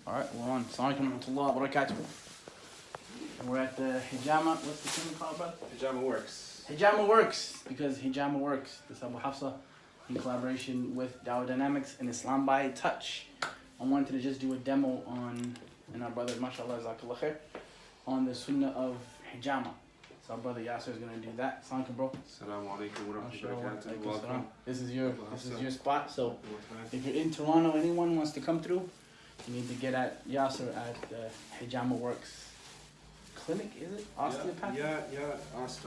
Alright, we're on. Assalamu alaikum wa rahmatullahi wa barakatuh. We're at the hijama. What's the thing called, brother? Hijama Works. Hijama Works, because hijama works. This is Abu Hafsa in collaboration with Dawah Dynamics and Islam by Touch. I wanted to just do a demo on, and our brother, mashallah, jazakallah khair, on the sunnah of hijama. So our brother Yasser is going to do that. Assalamu alaikum, bro. Assalamu alaikum wa rahmatullahi wa barakatuh. Welcome. This is your spot. So if you're in Toronto, anyone wants to come through, you need to get at Yasser at the Hijama Works clinic, is it? Osteopath? Yeah.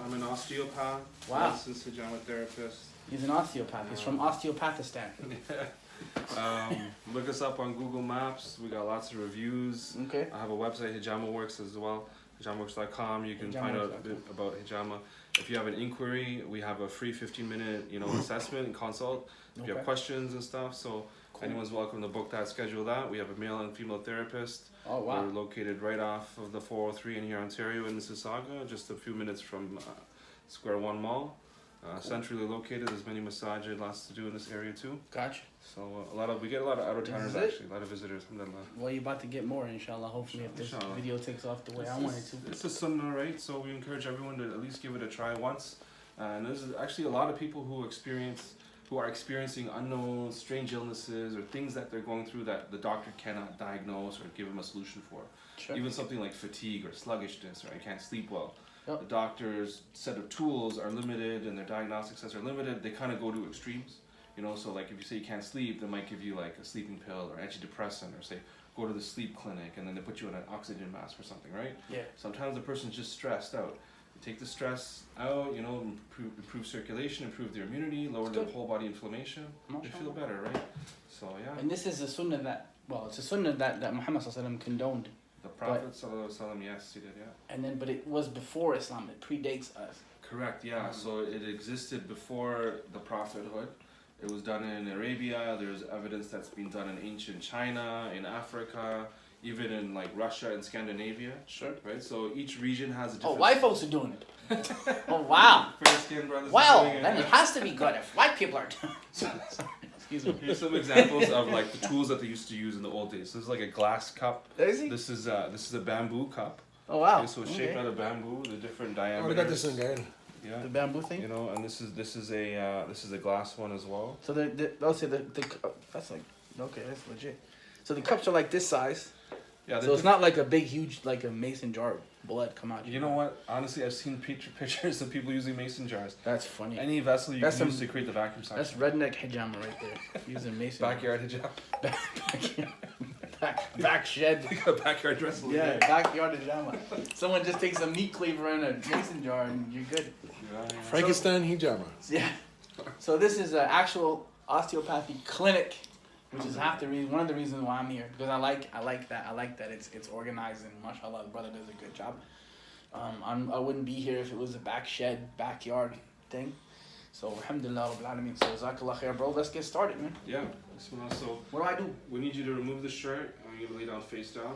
I'm an osteopath. Wow. Licensed hijama therapist. He's an osteopath. He's from Osteopathistan. Look us up on Google Maps. We got lots of reviews. Okay. I have a website, Hijama Works, as well. HijamaWorks.com. You can find out a bit about hijama. If you have an inquiry, we have a free 15-minute, assessment and consult. If you have questions and stuff, so anyone's welcome to book that, schedule that. We have a male and female therapist. Oh, wow. We're located right off of the 403 in here, Ontario, in Mississauga, just a few minutes from Square One Mall. Centrally located. There's many massages, lots to do in this area too. Gotcha. So we get a lot of out-of-towners actually, a lot of visitors. Alhamdulillah. Well, you're about to get more, inshallah. Hopefully, if this video takes off the way I want it to. It's a sunnah, right? So we encourage everyone to at least give it a try once. And there's actually a lot of people who are experiencing unknown, strange illnesses or things that they're going through that the doctor cannot diagnose or give them a solution for. Sure. Even something like fatigue or sluggishness, or I can't sleep well. Yep. The doctor's set of tools are limited and their diagnostic sets are limited. They kind of go to extremes, so like if you say you can't sleep, they might give you like a sleeping pill or antidepressant, or say go to the sleep clinic and then they put you on an oxygen mask or something, right? Yeah. Sometimes the person's just stressed out. You take the stress out, improve circulation, improve their immunity, lower their whole body inflammation. They feel better, right? So yeah. And this is a sunnah it's a sunnah that Muhammad condoned. The Prophet ﷺ, yes, he did, yeah. But it was before Islam. It predates us. Correct, yeah. So it existed before the prophethood. It was done in Arabia. There's evidence that's been done in ancient China, in Africa, even in like Russia and Scandinavia. Sure. Right. So each region has a different. Oh, white folks are doing it. Oh wow. Fair-skinned brothers. Well, then it has to be good if white people are doing it. Excuse me. Here's some examples of like the tools that they used to use in the old days. So this is like a glass cup. This is a bamboo cup. Oh wow. Okay, so it's shaped out of bamboo, the different diameters. Oh, we got this thing going. Yeah. The bamboo thing. And this is a glass one as well. So that's like that's legit. So the cups are like this size. Yeah. So it's not like a big, huge, like a mason jar of blood come out. You know what? Honestly, I've seen pictures of people using mason jars. That's funny. Any vessel you can use to create the vacuum suction. That's redneck hijama right there. Using mason. Backyard hijama. Back shed. Backyard dress. Yeah, backyard hijama. Someone just takes a meat cleaver and a mason jar and you're good. Yeah. Frankenstein hijama. Yeah. So this is an actual osteopathy clinic, which is one of the reasons why I'm here, because I like that it's organized, and mashallah, the brother does a good job. I wouldn't be here if it was a backyard thing. So alhamdulillah rabbil alameen. So jazakallah khair, bro. Let's get started, man. Yeah. So what do I do? We need you to remove the shirt. I'm gonna lay down face down.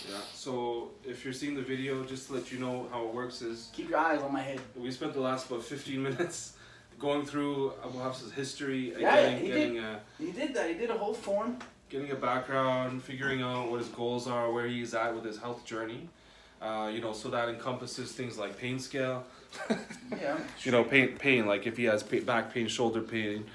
Yeah. So if you're seeing the video, just to let you know how it works is keep your eyes on my head. We spent the last about 15 minutes going through Abu Hafsa's history. Yeah, he did that. He did a whole form. Getting a background, figuring out what his goals are, where he's at with his health journey. So that encompasses things like pain scale. Yeah. Pain, like if he has back pain, shoulder pain,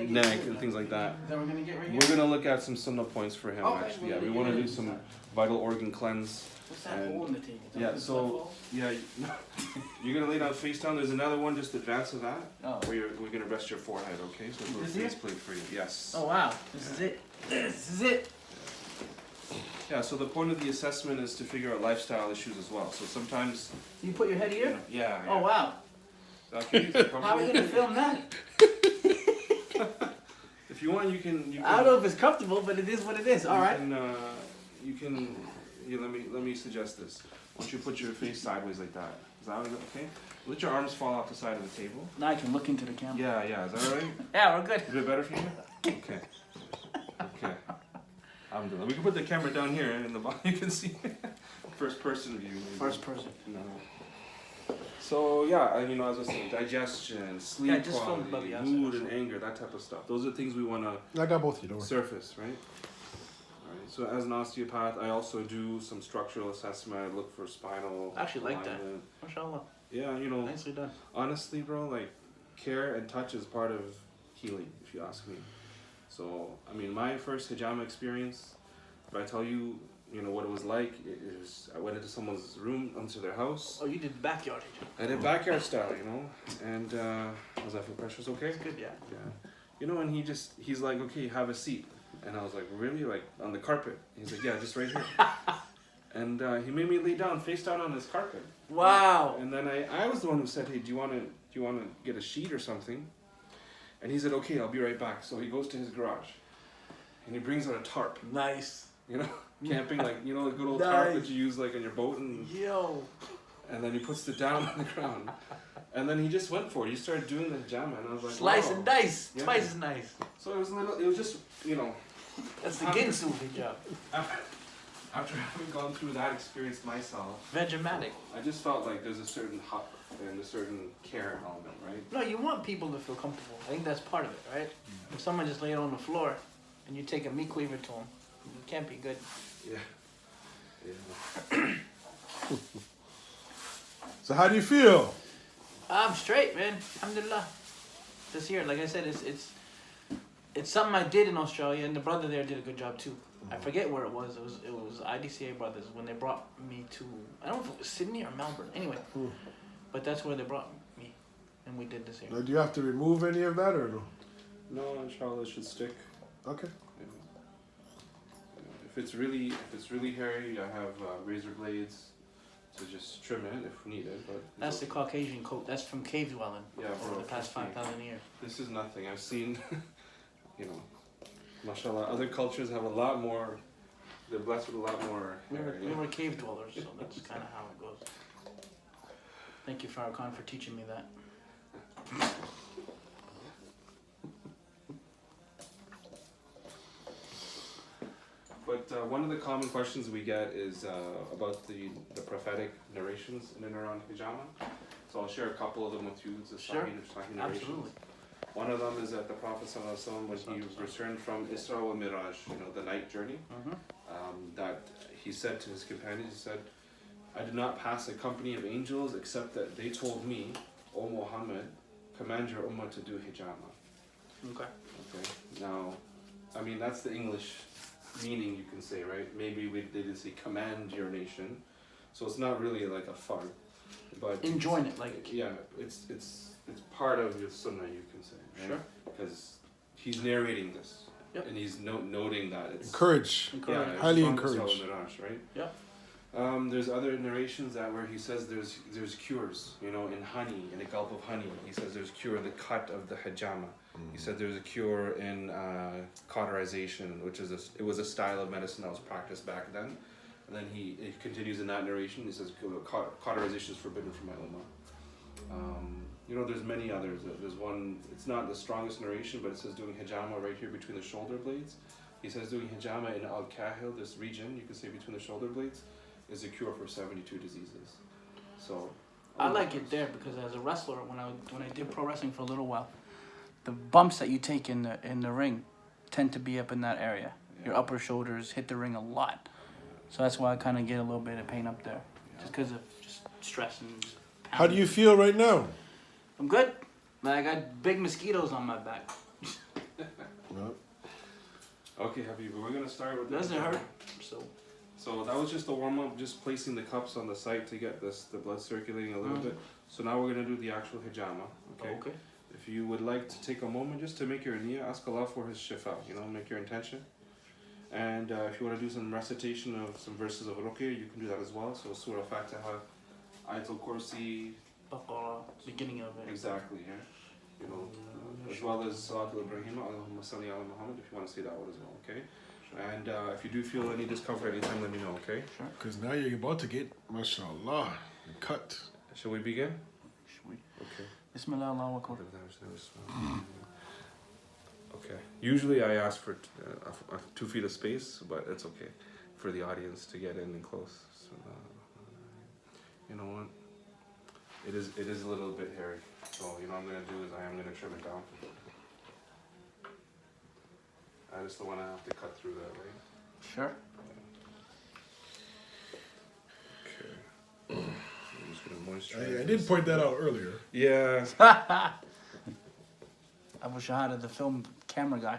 neck, and things like that. Then we're gonna get right here. We're gonna look at some sunnah points for him. Actually, yeah, we want to do some vital organ cleanse. What's that hole in the table? Yeah, so you're gonna lay down face down. There's another one just advance of that. Oh. Where we're gonna rest your forehead. Okay, so it's a little face plate for you. Yes. Oh wow, this is it. This is it. Yeah, so the point of the assessment is to figure out lifestyle issues as well. So sometimes... You put your head here? Yeah. Oh, wow. Okay, how are we going to film that? If you want, you can... I don't know if it's comfortable, but it is what it is. All right. Let me suggest this. Why don't you put your face sideways like that? Is that okay? Let your arms fall off the side of the table. Now I can look into the camera. Yeah. Is that all right? Yeah, we're good. Is it better for you? Okay. We can put the camera down here in the bottom. You can see first person view. Maybe. First person. No. So as I was saying, digestion, sleep quality, mood and anger, that type of stuff. Those are things we want to I got both of you, don't worry. surface, right? Alright, So as an osteopath, I also do some structural assessment. I look for spinal I actually like that. alignment. Mashallah. Yeah, you know, Nicely done. honestly, bro, like care and touch is part of healing, if you ask me. So, I mean, my first hijama experience, if I tell you, you know, what it was like, it was, I went into someone's room, into their house. Oh, you did backyard hijama. I did backyard style, you know, and was that for precious okay? It's good, yeah. Yeah. You know, and he's like, okay, have a seat. And I was like, really? Like, on the carpet? He's like, yeah, just right here. And he made me lay down, face down on this carpet. Wow. And then I was the one who said, hey, do you want to get a sheet or something? And he said, okay, I'll be right back. So he goes to his garage, and he brings out a tarp. Nice. You know, camping, like, you know, the good old Nice. tarp that you use like on your boat, and Yo. then he puts it down on the ground. And then he just went for it. He started doing the hijama, and I was like, Slice wow. and dice. Yeah. Twice as nice. So it was just, you know. That's the Ginsu hijab. After having gone through that experience myself, Vegematic. I just felt like there's a certain hut and a certain care element, right? No, you want people to feel comfortable. I think that's part of it, right? If someone just lay it on the floor and you take a meat cleaver to them, it can't be good. Yeah. Yeah. So how do you feel? I'm straight, man. Alhamdulillah. This year, like I said, it's something I did in Australia, and the brother there did a good job too. I forget where it was. It was IDCA brothers when they brought me to, I don't know if it was Sydney or Melbourne. Anyway, but that's where they brought me, and we did this here. Now, do you have to remove any of that or no? No, inshallah, it should stick. Okay. If it's really hairy, I have razor blades to just trim it if needed. But That's the Caucasian coat. That's from cave dwelling yeah, over bro, the past trust me. 5,000 years. This is nothing. I've seen, you know, mashallah, other cultures have a lot more. They're blessed with a lot more hair. We were cave dwellers, so that's kind of how it goes. Thank you, Farrakhan, for teaching me that. But one of the common questions we get is about the prophetic narrations in and around hijama. So I'll share a couple of them with you. The Sure. Sahih narrations. Absolutely. One of them is that the Prophet ﷺ, when he returned from Isra wa Miraj, you know, the night journey, that he said to his companions, he said, I did not pass a company of angels except that they told me, O Muhammad, command your ummah to do hijama. Okay. Okay. Now, I mean, that's the English meaning, you can say, right? Maybe they did say command your nation, so it's not really like a fun, but Enjoying it, like. yeah, it's part of your sunnah, you can say, right? Sure. Because he's narrating this, Yep. and he's noting that it's Encourage. Encourage. it's Highly from encouraged. Isra al-Miraj, right? Yep. There's other narrations that where he says there's cures, you know, in honey, in a gulp of honey. He says there's cure in the cut of the hijama. He said there's a cure in cauterization, which is it was a style of medicine that was practiced back then. And then he continues in that narration. He says cauterization is forbidden for my ummah. You know, there's many others. There's one. It's not the strongest narration, but it says doing hijama right here between the shoulder blades. He says doing hijama in al-kahil, this region, you could say between the shoulder blades, is a cure for 72 diseases. So I like it there because as a wrestler, when I did pro wrestling for a little while, the bumps that you take in the ring tend to be up in that area. Yeah. Your upper shoulders hit the ring a lot, so that's why I kind of get a little bit of pain up there, just because of just stress and. Just How do you feel right now? I'm good. But I got big mosquitoes on my back. No. Okay, Habib, we're gonna start with Doesn't hurt. So that was just a warm up, just placing the cups on the site to get the blood circulating a little bit. So now we're gonna do the actual hijama. Okay. Okay. If you would like to take a moment just to make your niyyah, ask Allah for His shifa. You know, make your intention. And if you want to do some recitation of some verses of ruqyah, you can do that as well. So Surah Fatiha, Ayatul Kursi, Baqarah, beginning of it. exactly. Yeah. You know, as well as Salatul Ibrahim, Allahumma salli ala Muhammad. If you want to say that one as well, okay. And if you do feel any discomfort anytime, let me know, okay? Sure. Because now you're about to get, mashallah, cut. Shall we begin? Should we? Okay. Bismillah, Allahu Akbar. Okay. Usually I ask for 2 feet of space, but it's okay for the audience to get in and close. So, you know what? It is a little bit hairy. So you know what I'm gonna do is I am gonna trim it down. I just don't want to have to cut through that, right? Sure. Okay. I'm just gonna moisturize. I did point that out earlier. Yeah. Abu Shahada, the film camera guy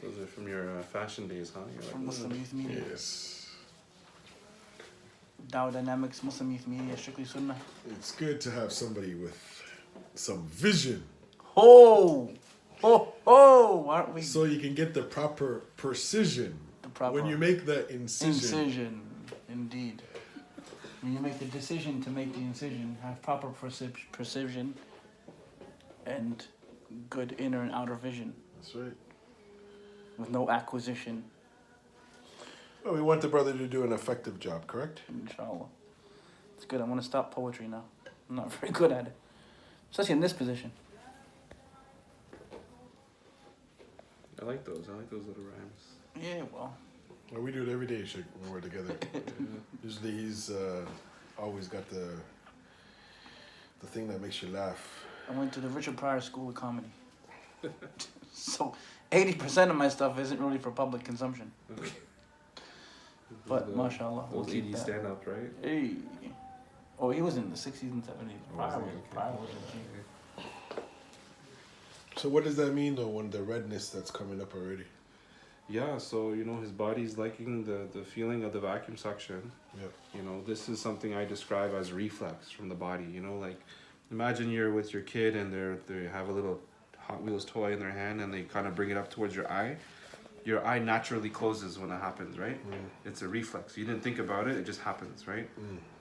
Those are from your fashion days, huh? You're from like, Muslim Youth Media. Yes. Dow Dynamics, Muslim Youth Media, Strictly Sunnah. It's good to have somebody with some vision. Oh! Aren't we? So you can get the proper precision. When you make the incision. Incision, indeed. When you make the decision to make the incision, have proper precision and good inner and outer vision That's right. with no acquisition, Well, we want the brother to do an effective job, correct? inshallah. It's good. I want to stop poetry now. I'm not very good at it, especially in this position. I like those. I like those little rhymes. Yeah, well, Well, we do it every day, Sheikh, when we're together. Usually he's always got the thing that makes you laugh. I went to the Richard Pryor School of Comedy. So 80% of my stuff isn't really for public consumption. Okay. But Those, mashallah, we'll those keep 80 that. stand-ups, right? Hey. Oh, he was in the 60s and 70s. Was Pryor he? was, Okay. Pryor was a G. So what does that mean, though, when the redness that's coming up already? Yeah, so you know his body's liking the feeling of the vacuum suction. Yep. You know, this is something I describe as reflex from the body. You know, like imagine you're with your kid and they have a little Hot Wheels toy in their hand and they kind of bring it up towards your eye. Your eye naturally closes when that happens, right? It's a reflex. You didn't think about it; it just happens, right?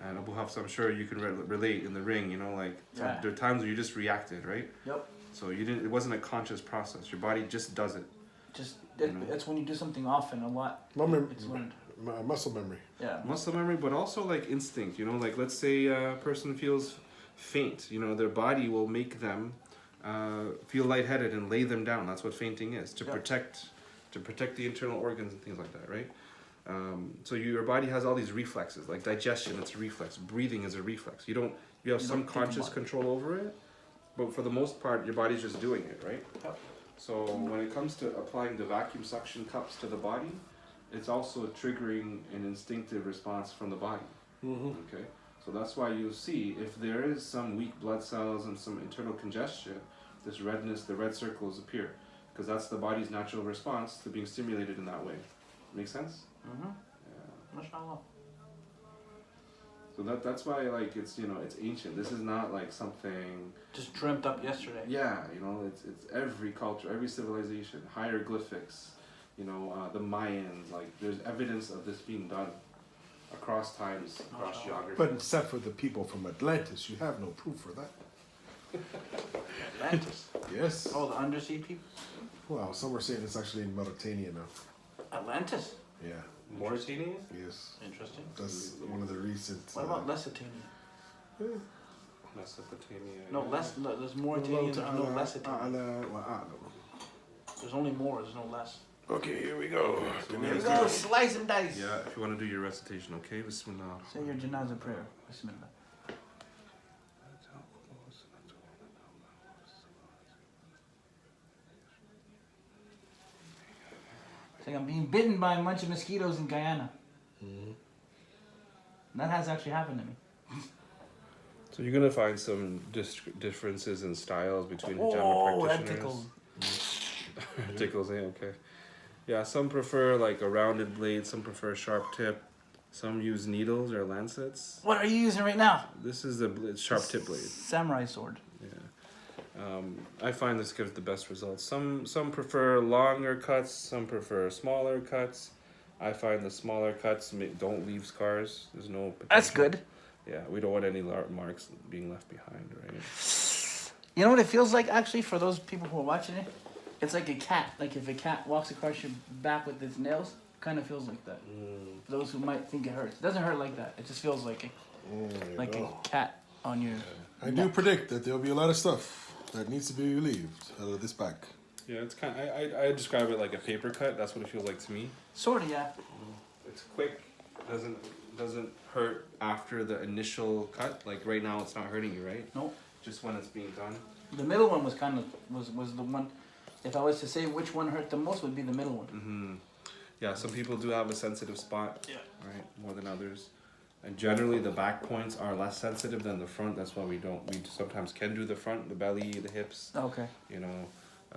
And Abu Hafs, I'm sure you can relate in the ring. You know, like Yeah. there are times where you just reacted, right? Yep. So you didn't. It wasn't a conscious process. Your body just does it. Just You know. that's when you do something often a lot. It's learned. Muscle memory. Yeah. Muscle memory, but also like instinct. You know, like let's say a person feels faint. You know, their body will make them feel lightheaded and lay them down. That's what fainting is to Yeah. protect the internal organs and things like that, right? So your body has all these reflexes, like digestion. It's a reflex. Breathing is a reflex. You have You some don't think conscious about it. control over it, but for the most part, your body's just doing it, right? Yep. So when it comes to applying the vacuum suction cups to the body, it's also triggering an instinctive response from the body. Okay, so that's why you'll see if there is some weak blood cells and some internal congestion, this redness, the red circles appear, because that's the body's natural response to being stimulated in that way. Make sense? Mm-hmm. Yeah. Mashallah. So that's why like it's it's ancient. This is not like something. Just dreamt up yesterday. Yeah, it's every culture, every civilization, hieroglyphics, the Mayans, like there's evidence of this being done across times, across geography. But except for the people from Atlantis, you have no proof for that. Atlantis. Yes. Oh, the undersea people. Well, some are saying it's actually in Mauritania now. Atlantis. Yeah. Mauritania? Yes. Interesting. That's one of the recent. What about Lusitania? Mesopotamia. No, there's Mauritania. There's no Lusitania. There's only more. There's no less. Okay, here we go. Here we go. Slice and dice. Yeah, if you want to do your recitation, okay? Bismillah. Say your janazah prayer. Bismillah. It's like I'm being bitten by a bunch of mosquitoes in Guyana. That has actually happened to me. So you're gonna find some differences in styles between hijama Oh, that practitioners. tickled. Tickles, okay. Yeah, some prefer like a rounded blade, some prefer a sharp tip, some use needles or lancets. What are you using right now? This is a sharp tip blade. Samurai sword. Yeah. I find this gives the best results. Some prefer longer cuts, some prefer smaller cuts. I find the smaller cuts don't leave scars. There's no potential. That's good. Yeah, we don't want any marks being left behind, right? You know what it feels like actually for those people who are watching it? It's like a cat. Like if a cat walks across your back with its nails, kind of feels like that. For those who might think it hurts. It doesn't hurt like that. It just feels like a cat on your I do predict that there'll be a lot of stuff that needs to be relieved out of this back. Yeah, it's kind. I describe it like a paper cut. That's what it feels like to me. Sort of, yeah. It's quick. Doesn't hurt after the initial cut. Like right now, it's not hurting you, right? Nope. Just when it's being done. The middle one was was the one. If I was to say which one hurt the most, would be the middle one. Yeah, some people do have a sensitive spot. Yeah. Right, more than others. And generally the back points are less sensitive than the front. That's why we sometimes can do the front, the belly, the hips, Okay. you know,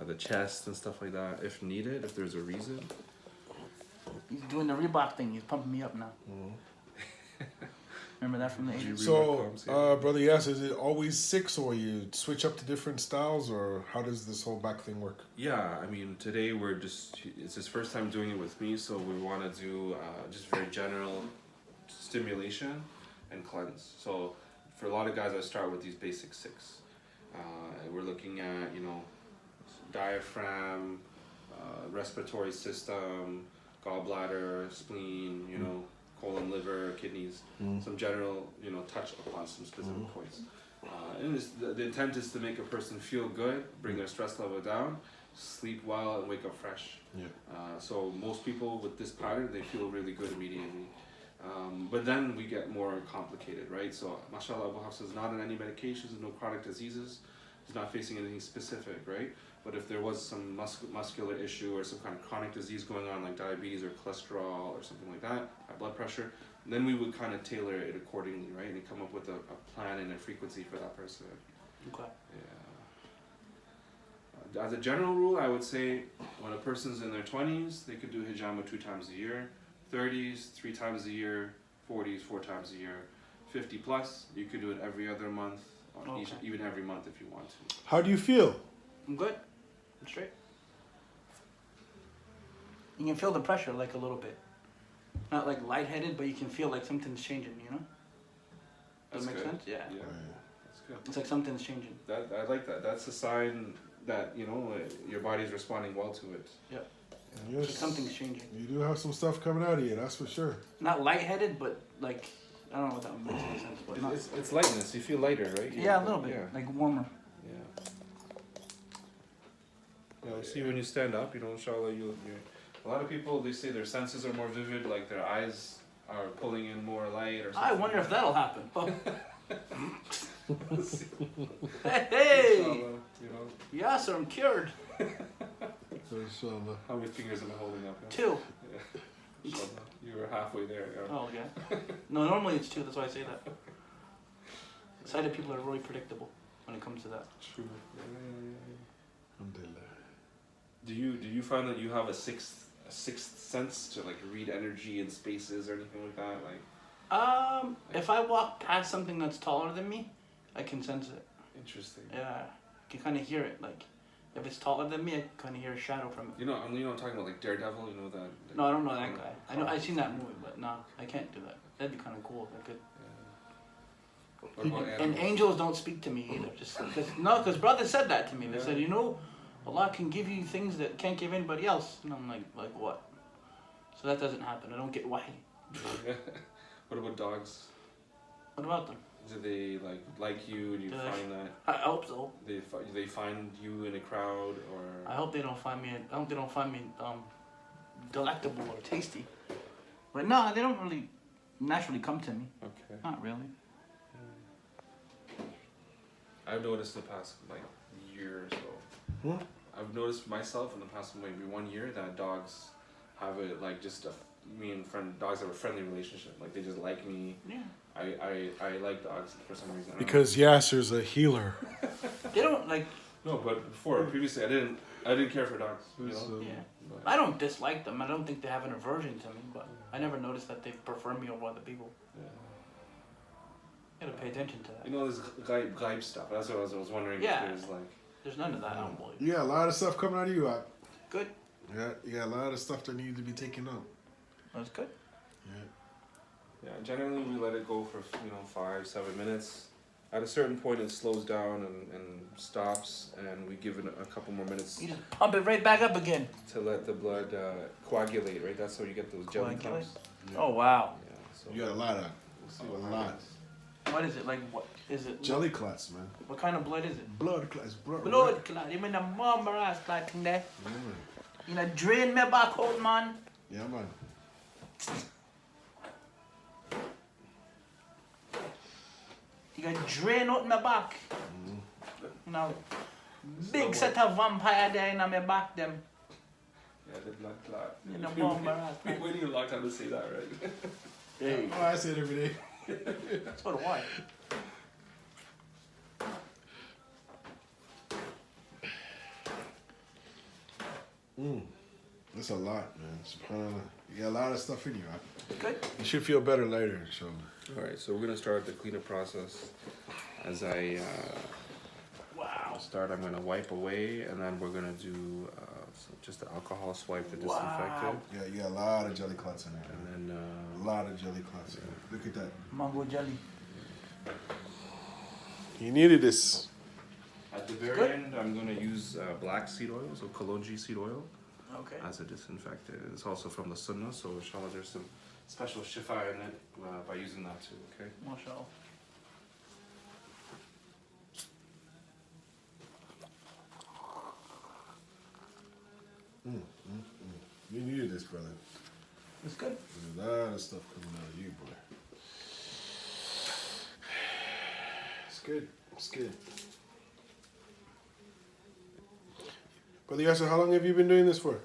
the chest and stuff like that if needed, if there's a reason. He's doing the Reebok thing. He's pumping me up now. Remember that from the 80s? So, brother, yes, is it always 6 or you switch up to different styles, or how does this whole back thing work? Yeah, I mean, today it's his first time doing it with me, so we want to do just very general stimulation and cleanse. So for a lot of guys, I start with these basic 6. We're looking at, you know, diaphragm, respiratory system, gallbladder, spleen, you know, colon, liver, kidneys, some general, you know, touch upon some specific points. And the intent is to make a person feel good, bring their stress level down, sleep well, and wake up fresh. Yeah. So most people with this pattern, they feel really good immediately. But then we get more complicated, right? So, mashallah, Abu Hafsa is not on any medications, no chronic diseases. He's not facing anything specific, right? But if there was some muscular issue or some kind of chronic disease going on, like diabetes or cholesterol or something like that, high blood pressure, then we would kind of tailor it accordingly, right? And come up with a plan and a frequency for that person. Okay. Yeah. As a general rule, I would say when a person's in their 20s, they could do hijama 2 times a year. 30s, 3 times a year. 40s, 4 times a year. 50 plus, you could do it every other month, or even every month if you want to. How do you feel? I'm good. I'm straight. You can feel the pressure like a little bit. Not like lightheaded, but you can feel like something's changing, you know? Does that make sense? Yeah. Yeah. That's good. It's like something's changing. I like that. That's a sign that, you know, your body's responding well to it. Yeah. Yes. Like something's changing. You do have some stuff coming out of you, that's for sure. Not lightheaded, but like, I don't know what that makes any sense. But not, It's lightness. You feel lighter, right? yeah, a little bit. Yeah. Like warmer. Yeah. Yeah, see when you stand up, you know, inshallah, a lot of people, they say their senses are more vivid, like their eyes are pulling in more light or something. I wonder if that'll happen. Hey! Inshallah, you know. Yes, I'm cured. Inshallah. How many fingers am I holding up? Yeah? 2. Yeah. Inshallah. You were halfway there. Yeah. Oh, yeah. No, normally it's 2, that's why I say that. Sighted people are really predictable when it comes to that. True. Alhamdulillah. Do you find that you have a sixth sense to like read energy in spaces or anything like that? Like, if I walk past something that's taller than me, I can sense it. interesting. Yeah, I can kind of hear it. Like, if it's taller than me, I kind of hear a shadow from it. You know, I'm talking about like Daredevil. You know that. No, I don't know that guy. I've seen that movie, but no, I can't do that. That'd be kind of cool if I could. What about And animals? angels don't speak to me either. Just because brother said that to me. They said, you know, Allah can give you things that can't give anybody else. And I'm like what? So that doesn't happen. I don't get wahi. What about dogs? What about them? Do they like you and you find that I hope so. they find you in a crowd or? I hope they don't find me. I hope they don't find me delectable or tasty. But no, they don't really naturally come to me. Okay. Not really. I've noticed the past year or so. What? I've noticed myself in the past maybe 1 year that dogs have dogs have a friendly relationship. Like they just like me. Yeah. I like dogs for some reason. Because Yasser's a healer. They don't like. No, but previously I didn't care for dogs. You know? Yeah. But, I don't dislike them. I don't think they have an aversion to me, but I never noticed that they prefer me over other people. yeah. You gotta pay attention to that. You know this ghaib stuff. That's what I was wondering. Yeah. If there's like. There's none of that. I don't believe. Yeah, a lot of stuff coming out of you. Good. Yeah, a lot of stuff that needs to be taken out. That's good. Yeah, generally we let it go for 5-7 minutes. At a certain point, it slows down and stops, and we give it a couple more minutes You just pump it right back up again. to let the blood coagulate. Right, that's how you get those jelly Coagulate? clumps. Yeah. Oh wow. Yeah, so You got a lot of. we'll see A what lot. happens. What is it like? What is it? Jelly clots, man. What kind of blood is it? Blood clots, blood. Blood clot. You mean the mama ass clot thing there? Yeah, man. You know, drain me back out, man. Yeah, man. You got drain out my back. You know, big set of vampire there in my back them. Yeah, the blood clot. You know, bomba. We're waiting a long time to say that, right? Hey, Oh, I say it every day. so do I. That's a lot, man. SubhanAllah. You got a lot of stuff in you, huh? Good. You should feel better later, inshallah. All right, so we're gonna start the cleanup process. As I start, I'm gonna wipe away, and then we're gonna do just the alcohol swipe to disinfect it. Yeah, you got a lot of jelly clots in there. And then A lot of jelly clots in there. Look at that. Mango jelly. You needed this. at the very Good. end, I'm gonna use black seed oil, so kalonji seed oil, Okay. as a disinfectant. It's also from the sunnah, so inshallah there's some special shifa in it by using that too, okay? MashaAllah. You needed this, brother. It's good. There's a lot of stuff coming out of you, boy. It's good. It's good. Brother Yasser, how long have you been doing this for?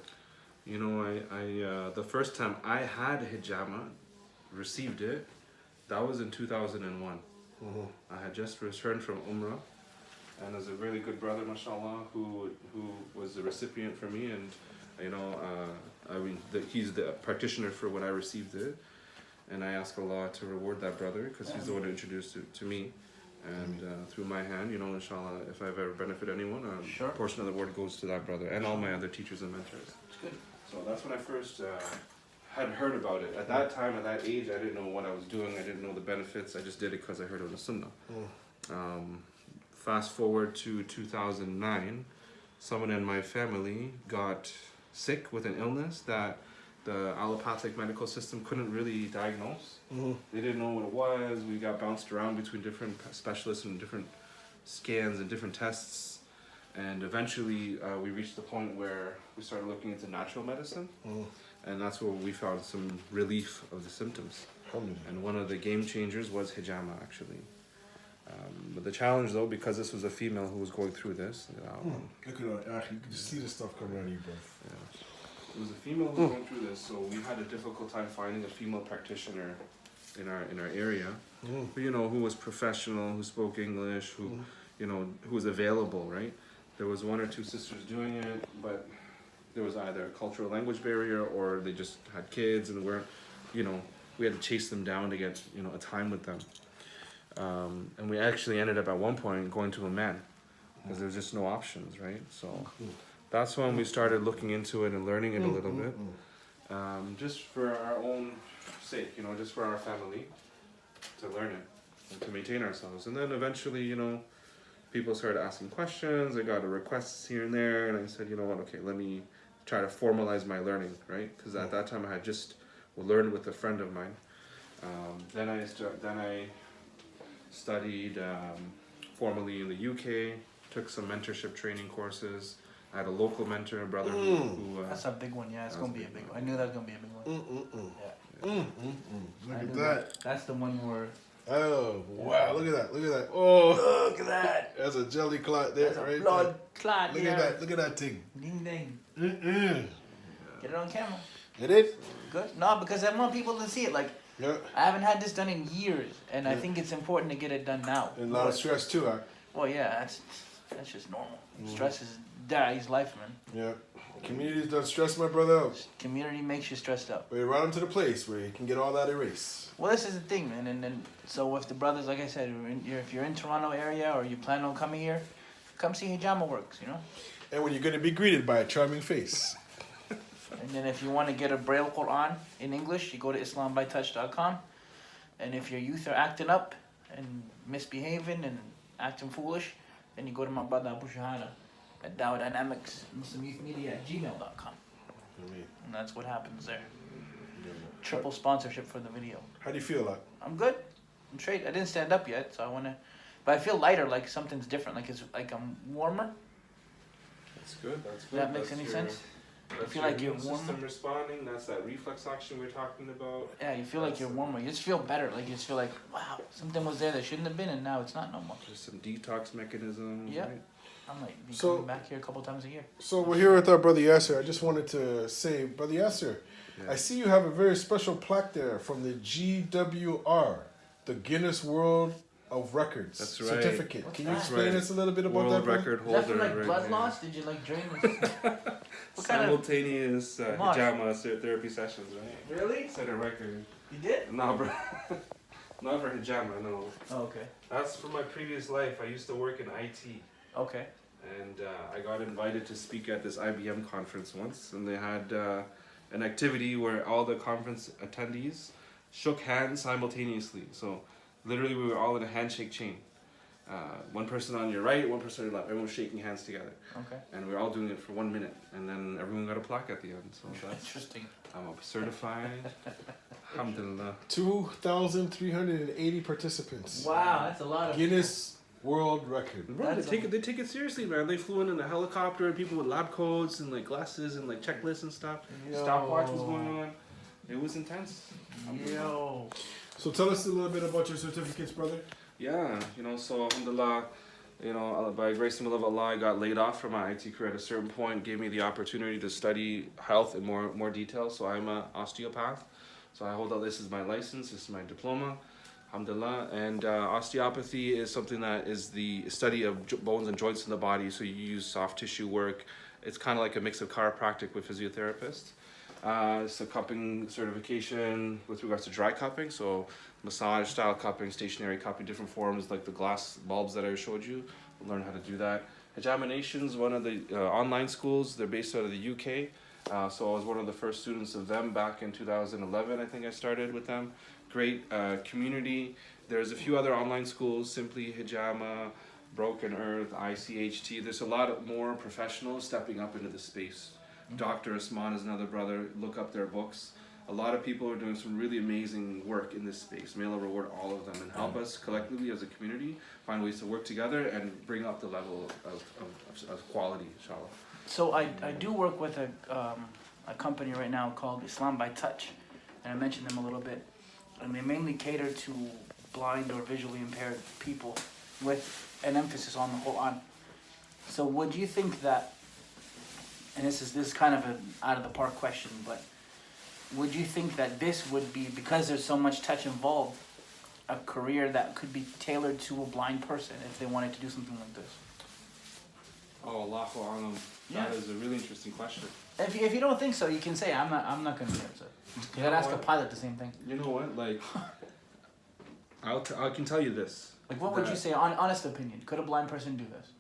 You know, I the first time I had hijama, received it, that was in 2001. I had just returned from Umrah, and there's a really good brother, mashallah, who was the recipient for me, and you know, he's the practitioner for when I received it, and I ask Allah to reward that brother because he's the one who introduced it to me, and through my hand, you know, inshallah, if I've ever benefited anyone, Sure. a portion of the reward goes to that brother and all my other teachers and mentors. It's good. So that's when I first had heard about it. At that time, at that age, I didn't know what I was doing. I didn't know the benefits. I just did it because I heard it on the Sunnah. Fast forward to 2009, someone in my family got sick with an illness that the allopathic medical system couldn't really diagnose. They didn't know what it was. We got bounced around between different specialists and different scans and different tests. And eventually we reached the point where we started looking into natural medicine. And that's where we found some relief of the symptoms. And one of the game changers was hijama, actually. But the challenge, though, because this was a female who was going through this. Look at that. You can just see the stuff coming out of you, bro. Yeah. It was a female who was going through this, so we had a difficult time finding a female practitioner in our area. But, you know, who was professional, who spoke English, who, you know, who was available, right? There was one or two sisters doing it, but there was either a cultural language barrier or they just had kids and weren't, you know, we had to chase them down to get, you know, a time with them. And we actually ended up at one point going to a man because there was just no options, right? So that's when we started looking into it and learning it a little bit, just for our own sake, you know, just for our family to learn it and to maintain ourselves. And then eventually, you know, people started asking questions. I got requests here and there, and I said, you know what? Okay, let me try to formalize my learning, right? Because at that time I had just learned with a friend of mine. Then I studied formally in the UK. Took some mentorship training courses. I had a local mentor, a brother who That's a big one. Yeah, it's gonna be a big one. I knew that was gonna be a big one. Yeah. Look I at knew that. That's the one where. Oh, wow. Look at that. Look at that. Oh, Look at that. that's a jelly clot there, That's a right blood there. clot. Look there. at that. Look at that thing. Ding ding. Mm-mm. Get it on camera. It is? Good. No, because I want people to see it. Like, Yeah. I haven't had this done in years, and I think it's important to get it done now. And a lot of stress, too, huh? Well, yeah, that's just normal. Stress is Daddy's life, man. Yeah. Communities don't stress my brother out. Community makes you stressed out. We run him to the place where he can get all that erased. Well, this is the thing, man. And so if the brothers, like I said, if you're in Toronto area or you plan on coming here, come see Hijama Works, you know? And when you're going to be greeted by a charming face. And then if you want to get a Braille Quran in English, you go to islambytouch.com. And if your youth are acting up and misbehaving and acting foolish, then you go to my brother Abu Shahada at Dawah Dynamics Muslim Youth Media at gmail.com. And that's what happens there. Triple sponsorship for the video. How do you feel, like? I'm good. I'm straight. I didn't stand up yet, so I want to... But I feel lighter, like something's different. Like it's like I'm warmer. That's good. That's good. Does that make any sense? That's feel your like you're immune warmer? system responding. That's that reflex action we're talking about. Yeah, you feel like you're warmer. You just feel better. Like you just feel like, wow, something was there that shouldn't have been, and now it's not no more. There's some detox mechanisms. Yeah. Right? I might be So- coming back here a couple times a year. So we're here with our brother Yasser. I just wanted to say, brother Yasser, Yeah. I see you have a very special plaque there from the GWR, the Guinness World of Records That's right. certificate. What's Can you that? explain Right. us a little bit about World that, brother? record Is holder. that for like right blood here. loss? Did you like drain the... what kind of... Simultaneous Mark. hijama therapy sessions, right? Really? Set a record. You did? No, bro. Not for hijama, no. Oh, okay. That's from my previous life. I used to work in IT. Okay. And I got invited to speak at this IBM conference once, and they had an activity where all the conference attendees shook hands simultaneously. So literally, we were all in a handshake chain. One person on your right, one person on your left. Everyone was shaking hands together, Okay. and we were all doing it for 1 minute, and then everyone got a plaque at the end. So that's Interesting. I'm certified. Alhamdulillah. 2,380 participants. Wow, that's a lot of... Guinness World Record. Bro, That's they take it seriously, man. They flew in a helicopter, and people with lab coats and like glasses and like checklists and stuff. Yo. Stopwatch was going on. It was intense. Yo. So tell us a little bit about your certificates, brother. Yeah, so alhamdulillah, by grace and the love of Allah, I got laid off from my IT career at a certain point, gave me the opportunity to study health in more detail. So I'm an osteopath. So I hold out, this is my license, this is my diploma, alhamdulillah. And osteopathy is something that is the study of bones and joints in the body. So you use soft tissue work. It's kind of like a mix of chiropractic with physiotherapists. It's a cupping certification with regards to dry cupping, so massage style cupping, stationary cupping, different forms like the glass bulbs that I showed you. We'll learn how to do that. Hijama Nation's one of the online schools. They're based out of the UK. So I was one of the first students of them back in 2011. I think I started with them. Great community. There's a few other online schools, Simply Hijama, Broken Earth, ICHT. There's a lot more professionals stepping up into the space. Dr. Usman is another brother. Look up their books. A lot of people are doing some really amazing work in this space. May Allah reward all of them and help us collectively as a community find ways to work together and bring up the level of quality, inshallah. So I do work with a company right now called Islam by Touch, and I mentioned them a little bit. And they mainly cater to blind or visually impaired people with an emphasis on the Quran. So would you think that, and this is kind of an out of the park question, but would you think that this would be, because there's so much touch involved, a career that could be tailored to a blind person if they wanted to do something like this? Oh, Allahu Alam. That is a really interesting question. If you don't think so, you can say I'm not going to be upset. You gotta ask a pilot the same thing. You know what? Like, I can tell you this. Like, what would you say? Honest opinion. Could a blind person do this?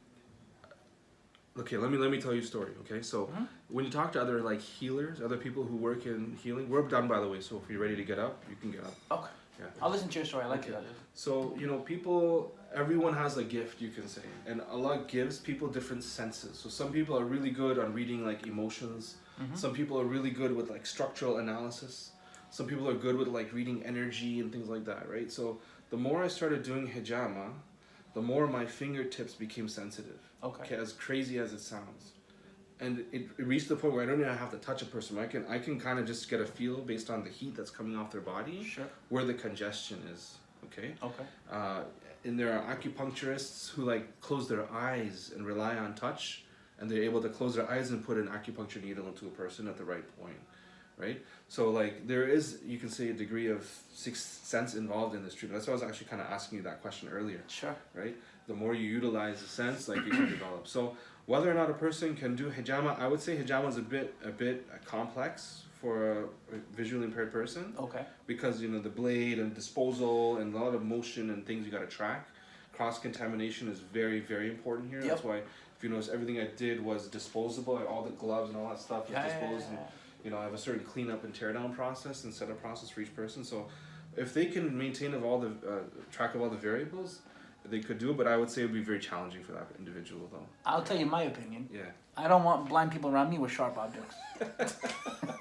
Okay, let me tell you a story. Okay, so when you talk to other like healers, other people who work in healing, we're done by the way. So if you're ready to get up, you can get up. Okay. Yeah. I'll listen to your story. I like it. So everyone has a gift, you can say, and Allah gives people different senses. So some people are really good on reading like emotions. Some people are really good with like structural analysis. Some people are good with like reading energy and things like that, right? So the more I started doing hijama, the more my fingertips became sensitive. Okay. As crazy as it sounds. And it reached the point where I don't even have to touch a person. I can kind of just get a feel based on the heat that's coming off their body, Sure. where the congestion is. Okay. Okay. And there are acupuncturists who like close their eyes and rely on touch, and they're able to close their eyes and put an acupuncture needle into a person at the right point, right? So like there is, you can say, a degree of sixth sense involved in this treatment. That's why I was actually kind of asking you that question earlier. Sure. Right? The more you utilize the sense, like you can develop. So whether or not a person can do hijama, I would say hijama is a bit complex for a visually impaired person. Okay. Because the blade and disposal and a lot of motion and things you got to track. Cross contamination is very, very important here. Yep. That's why if you notice, everything I did was disposable. Like all the gloves and all that stuff was disposed. And, I have a certain cleanup and tear down process and setup process for each person. So if they can maintain track of all the variables, they could do it, but I would say it would be very challenging for that individual, though. I'll tell you my opinion. Yeah. I don't want blind people around me with sharp objects.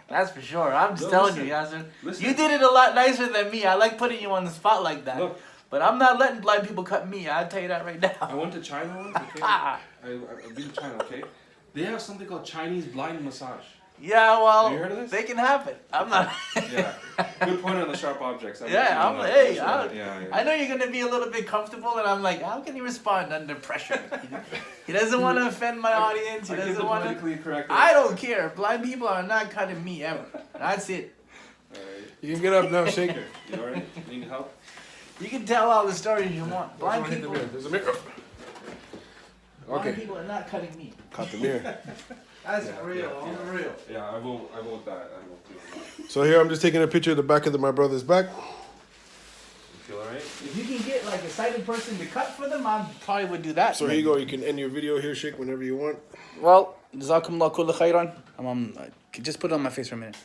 That's for sure. I'm just telling you, Yasser. You did it a lot nicer than me. I like putting you on the spot like that. Look, but I'm not letting blind people cut me. I'll tell you that right now. I went to China once, okay? I've been to China, okay? They have something called Chinese blind massage. Yeah, well, Have you heard of this? they can have it. I'm not. Yeah. Good point on the sharp objects. Yeah, I'm like, hey, yeah. I know you're gonna be a little bit comfortable, and I'm like, how can he respond under pressure? He doesn't want to offend my audience. He I give doesn't the want to. politically correct. I don't care. Blind people are not cutting me ever. That's it. Alright. You can get up now, shake. You alright? Need help? You can tell all the stories you want. Blind people. There's a mirror. Blind Okay. people are not cutting me. Caught the mirror. That's real. I'm real. Yeah, I vote that. I vote do that. So here I'm just taking a picture of the back of my brother's back. You feel alright? If you can get like a sighted person to cut for them, I probably would do that. So here you go. You can end your video here, Sheikh, whenever you want. Well, jazakumullah kulla khairan. Just put it on my face for a minute.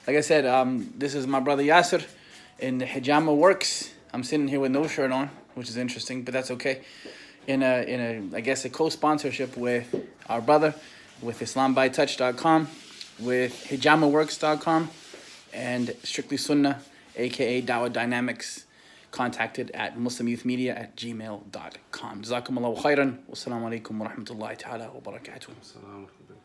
Like I said, this is my brother Yasser in the hijama works. I'm sitting here with no shirt on, which is interesting, but that's okay. In a I guess a co-sponsorship with our brother, with IslamByTouch.com, with hijamaworks.com, and Strictly Sunnah, aka Dawah Dynamics, contacted at muslimyouthmedia@gmail.com. Jazakumullahu khairan. Wassalamu alaikum wa rahmatullahi ta'ala wa barakatuh. Assalamu alaikum.